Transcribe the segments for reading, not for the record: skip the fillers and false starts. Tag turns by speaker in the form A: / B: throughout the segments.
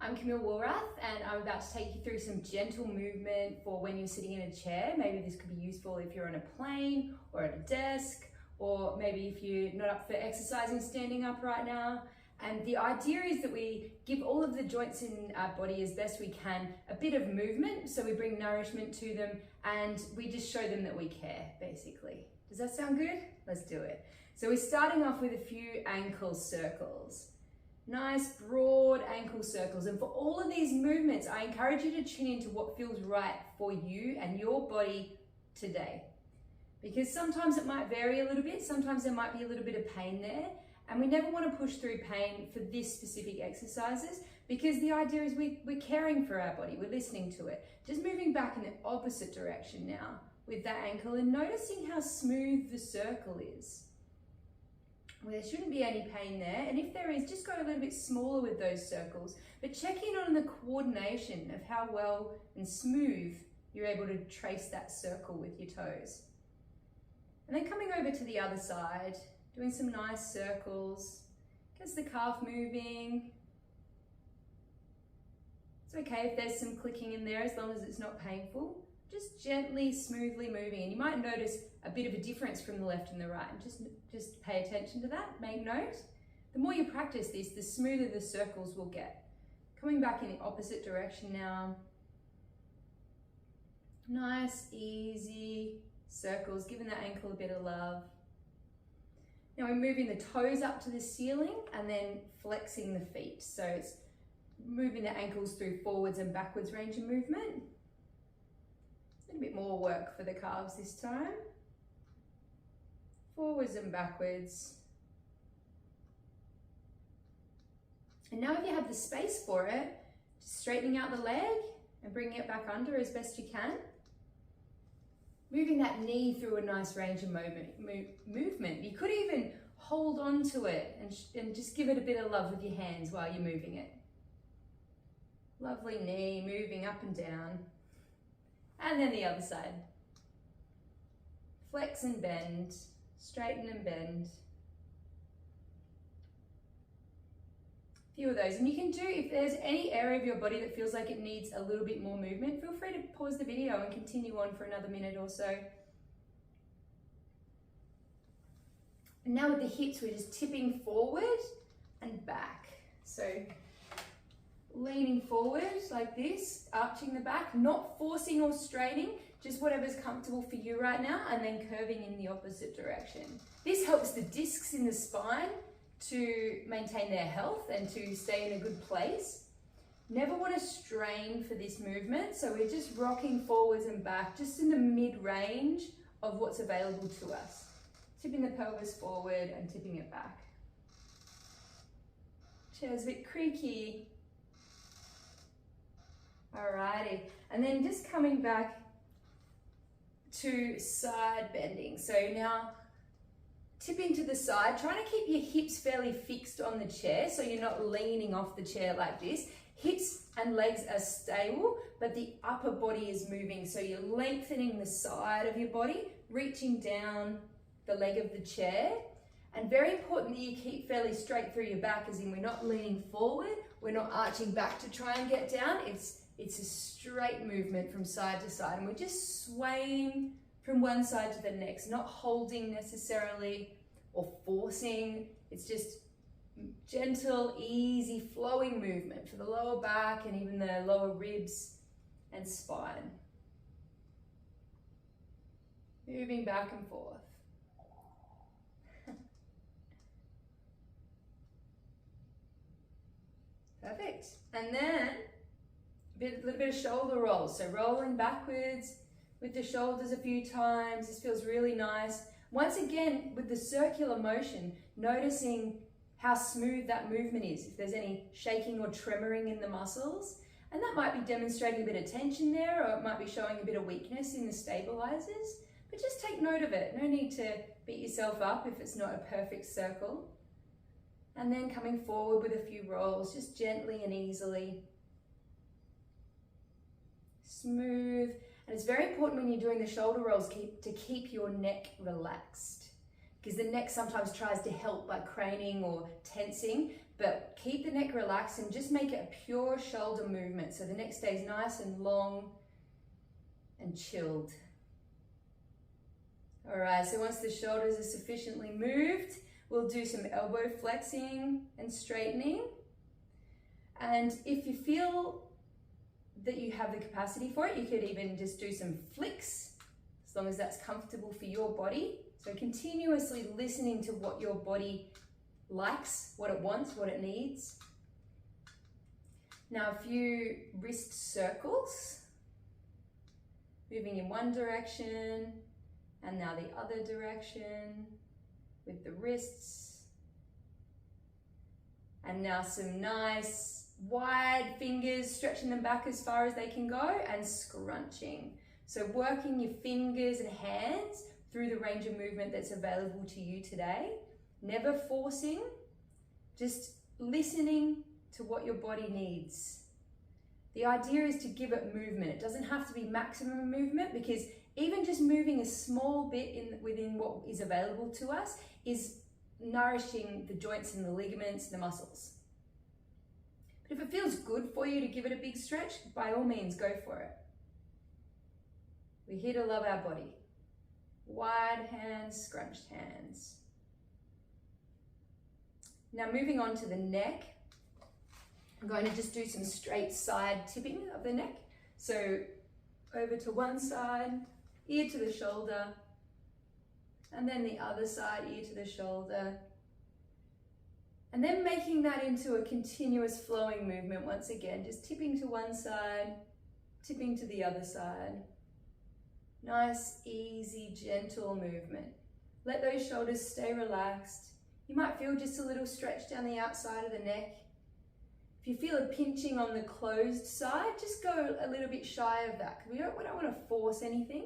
A: I'm Camille Woolrath, and I'm about to take you through some gentle movement for when you're sitting in a chair. Maybe this could be useful if you're on a plane or at a desk, or maybe if you're not up for exercising standing up right now. And the idea is that we give all of the joints in our body as best we can a bit of movement, so we bring nourishment to them and we just show them that we care, basically. Does that sound good? Let's do it. So we're starting off with a few ankle circles. Nice broad ankle circles, and for all of these movements I encourage you to tune into what feels right for you and your body today, because sometimes it might vary a little bit, sometimes there might be a little bit of pain there, and we never want to push through pain for this specific exercises, because the idea is we're caring for our body, we're listening to it. Just moving back in the opposite direction now with that ankle and noticing how smooth the circle is. Well, there shouldn't be any pain there, and if there is, just go a little bit smaller with those circles, but check in on the coordination of how well and smooth you're able to trace that circle with your toes. And then coming over to the other side, doing some nice circles, gets the calf moving. It's okay if there's some clicking in there as long as it's not painful. Just gently, smoothly moving, and you might notice a bit of a difference from the left and the right, and just pay attention to that, make note. The more you practice this, the smoother the circles will get. Coming back in the opposite direction now. Nice, easy circles, giving that ankle a bit of love. Now we're moving the toes up to the ceiling and then flexing the feet. So it's moving the ankles through forwards and backwards range of movement. A bit more work for the calves this time. Forwards and backwards. And now if you have the space for it, just straightening out the leg and bringing it back under as best you can. Moving that knee through a nice range of movement. You could even hold on to it and just give it a bit of love with your hands while you're moving it. Lovely knee moving up and down. And then the other side. Flex and bend, straighten and bend. A few of those. And you can do, if there's any area of your body that feels like it needs a little bit more movement, feel free to pause the video and continue on for another minute or so. And now with the hips, we're just tipping forward and back. So leaning forward like this, arching the back, not forcing or straining, just whatever's comfortable for you right now, and then curving in the opposite direction. This helps the discs in the spine to maintain their health and to stay in a good place. Never want to strain for this movement, so we're just rocking forwards and back, just in the mid-range of what's available to us. Tipping the pelvis forward and tipping it back. Chair's a bit creaky. Alrighty, and then just coming back to side bending. So now tipping to the side, trying to keep your hips fairly fixed on the chair so you're not leaning off the chair like this. Hips and legs are stable, but the upper body is moving. So you're lengthening the side of your body, reaching down the leg of the chair. And very important that you keep fairly straight through your back, as in we're not leaning forward, we're not arching back to try and get down. It's a straight movement from side to side, and we're just swaying from one side to the next, not holding necessarily or forcing. It's just gentle, easy, flowing movement for the lower back and even the lower ribs and spine. Moving back and forth. Perfect. And then a little bit of shoulder rolls. So rolling backwards with the shoulders a few times. This feels really nice. Once again, with the circular motion, noticing how smooth that movement is. If there's any shaking or tremoring in the muscles, and that might be demonstrating a bit of tension there, or it might be showing a bit of weakness in the stabilizers. But just take note of it. No need to beat yourself up if it's not a perfect circle. And then coming forward with a few rolls, just gently and easily. Smooth. And it's very important when you're doing the shoulder rolls to keep your neck relaxed, because the neck sometimes tries to help by craning or tensing, but keep the neck relaxed and just make it a pure shoulder movement. So the neck stays nice and long and chilled. All right, so once the shoulders are sufficiently moved, we'll do some elbow flexing and straightening. And if you feel that you have the capacity for it, you could even just do some flicks, as long as that's comfortable for your body. So continuously listening to what your body likes, what it wants, what it needs. Now a few wrist circles, moving in one direction and now the other direction with the wrists. And now some nice wide fingers, stretching them back as far as they can go and scrunching. So working your fingers and hands through the range of movement that's available to you today. Never forcing, just listening to what your body needs. The idea is to give it movement. It doesn't have to be maximum movement, because even just moving a small bit within what is available to us is nourishing the joints and the ligaments, the muscles. But if it feels good for you to give it a big stretch, by all means, go for it. We're here to love our body. Wide hands, scrunched hands. Now moving on to the neck, I'm going to just do some straight side tipping of the neck. So over to one side, ear to the shoulder, and then the other side, ear to the shoulder. And then making that into a continuous flowing movement once again, just tipping to one side, tipping to the other side. Nice, easy, gentle movement. Let those shoulders stay relaxed. You might feel just a little stretch down the outside of the neck. If you feel a pinching on the closed side, just go a little bit shy of that, because we don't want to force anything.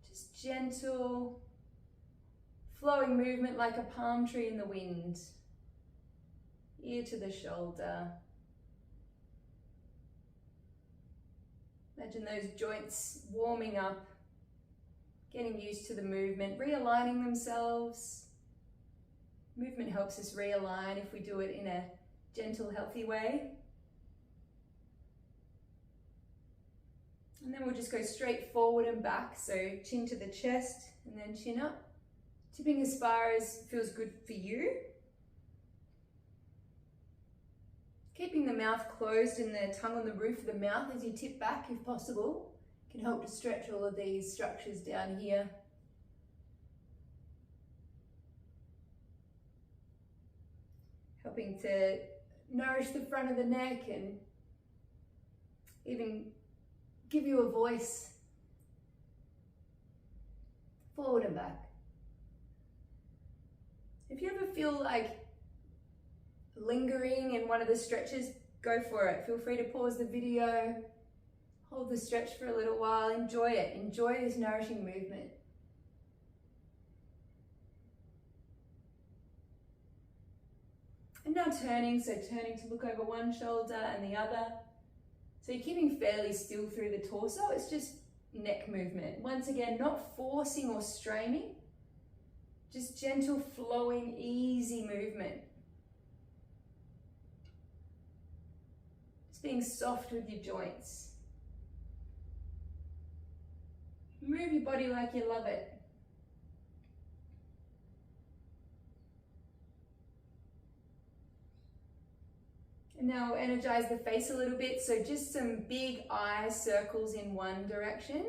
A: Just gentle, flowing movement like a palm tree in the wind. Ear to the shoulder. Imagine those joints warming up, getting used to the movement, realigning themselves. Movement helps us realign if we do it in a gentle, healthy way. And then we'll just go straight forward and back, so chin to the chest and then chin up. Tipping as far as feels good for you. Keeping the mouth closed and the tongue on the roof of the mouth as you tip back if possible can help to stretch all of these structures down here. Helping to nourish the front of the neck and even give you a voice. Forward and back. If you ever feel like lingering in one of the stretches, go for it. Feel free to pause the video, hold the stretch for a little while, enjoy it. Enjoy this nourishing movement. And now turning, so turning to look over one shoulder and the other. So you're keeping fairly still through the torso, it's just neck movement. Once again, not forcing or straining, just gentle, flowing, easy movement. Just being soft with your joints. Move your body like you love it. And now energize the face a little bit. So just some big eye circles in one direction.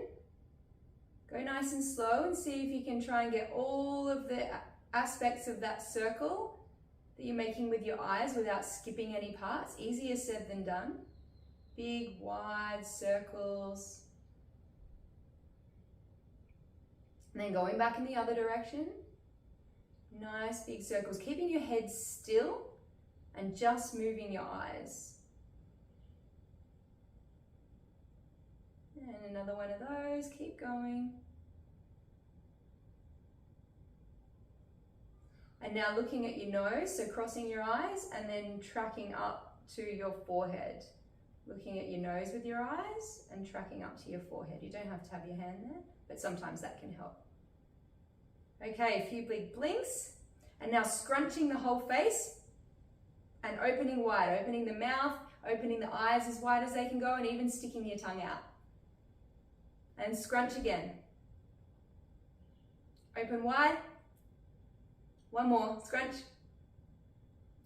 A: Go nice and slow and see if you can try and get all of the aspects of that circle that you're making with your eyes without skipping any parts. Easier said than done. Big, wide circles. And then going back in the other direction. Nice big circles. Keeping your head still and just moving your eyes. And another one of those, keep going. And now looking at your nose, so crossing your eyes and then tracking up to your forehead. Looking at your nose with your eyes and tracking up to your forehead. You don't have to have your hand there, but sometimes that can help. Okay, a few big blinks. And now scrunching the whole face. And opening wide, opening the mouth, opening the eyes as wide as they can go, and even sticking your tongue out. And scrunch again. Open wide. One more, scrunch.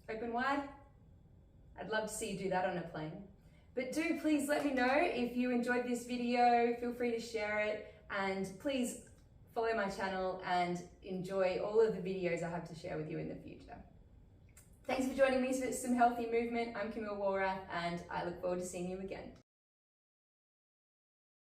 A: Open wide. I'd love to see you do that on a plane. But do please let me know if you enjoyed this video. Feel free to share it, and please follow my channel and enjoy all of the videos I have to share with you in the future. Thanks for joining me for some healthy movement. I'm Camille Walrath, and I look forward to seeing you again.